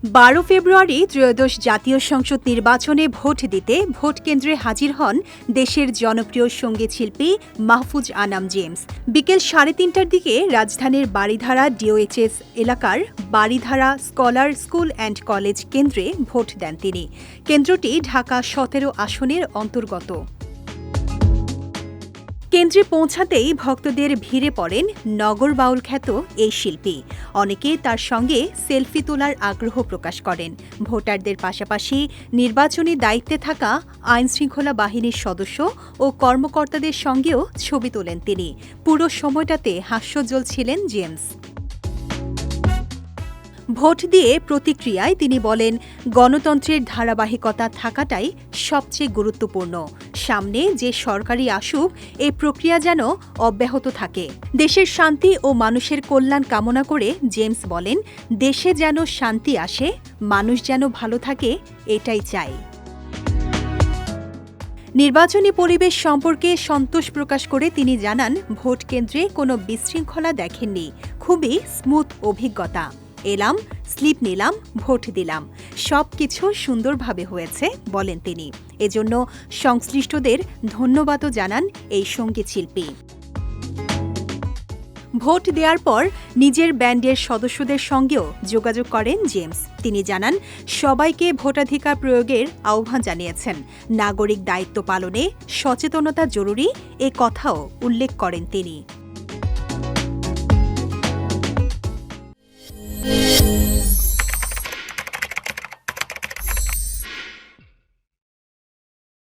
12 ফেব্রুয়ারি ত্রয়োদশ জাতীয় সংসদ নির্বাচনে ভোট দিতে ভোট কেন্দ্রে হাজির হন দেশের জনপ্রিয় সঙ্গীত শিল্পী মাহফুজ আনাম জেমস। বিকেল 3:30টার দিকে রাজধানীর বারিধারা ডিওএইচএস এলাকার Baridhara scholar school and college কেন্দ্রে ভোট দেন তিনি। কেন্দ্রটি ঢাকা 17 আসনের অন্তর্গত। কেন্দ্রে পৌঁছাতেই ভক্তদের ভিড়ে পড়েন নগর বাউল খ্যাত এই শিল্পী। অনেকে তার সঙ্গে সেলফি তোলার আগ্রহ প্রকাশ করেন। ভোটারদের পাশাপাশি নির্বাচনী দায়িত্বে থাকা আইনশৃঙ্খলা বাহিনীর সদস্য ও কর্মকর্তাদের সঙ্গেও ছবি তোলেন তিনি। পুরো সময়টাতে হাস্যোজ্জ্বল ছিলেন জেমস। ভোট দিয়ে প্রতিক্রিয়ায় তিনি বলেন, গণতন্ত্রের ধারাবাহিকতা থাকাটাই সবচেয়ে গুরুত্বপূর্ণ। সামনে যে সরকারই আসুক, এই প্রক্রিয়া যেন অব্যাহত থাকে। দেশের শান্তি ও মানুষের কল্যাণ কামনা করে জেমস বলেন, দেশে যেন শান্তি আসে, মানুষ যেন ভালো থাকে, এটাই চাই। নির্বাচনী পরিবেশ সম্পর্কে সন্তোষ প্রকাশ করে তিনি জানান, ভোট কেন্দ্রে কোনো বিশৃঙ্খলা দেখেননি। খুবই স্মুথ অভিজ্ঞতা। এলাম, স্লিপ নিলাম, ভোট দিলাম। সবকিছু সুন্দরভাবে হয়েছে বলেন তিনি। এজন্য সংশ্লিষ্টদের ধন্যবাদও জানান এই সঙ্গীত শিল্পী। ভোট দেওয়ার পর নিজের ব্যান্ডের সদস্যদের সঙ্গেও যোগাযোগ করেন জেমস। তিনি জানান, সবাইকে ভোটাধিকার প্রয়োগের আহ্বান জানিয়েছেন। নাগরিক দায়িত্ব পালনে সচেতনতা জরুরি, এ কথাও উল্লেখ করেন তিনি।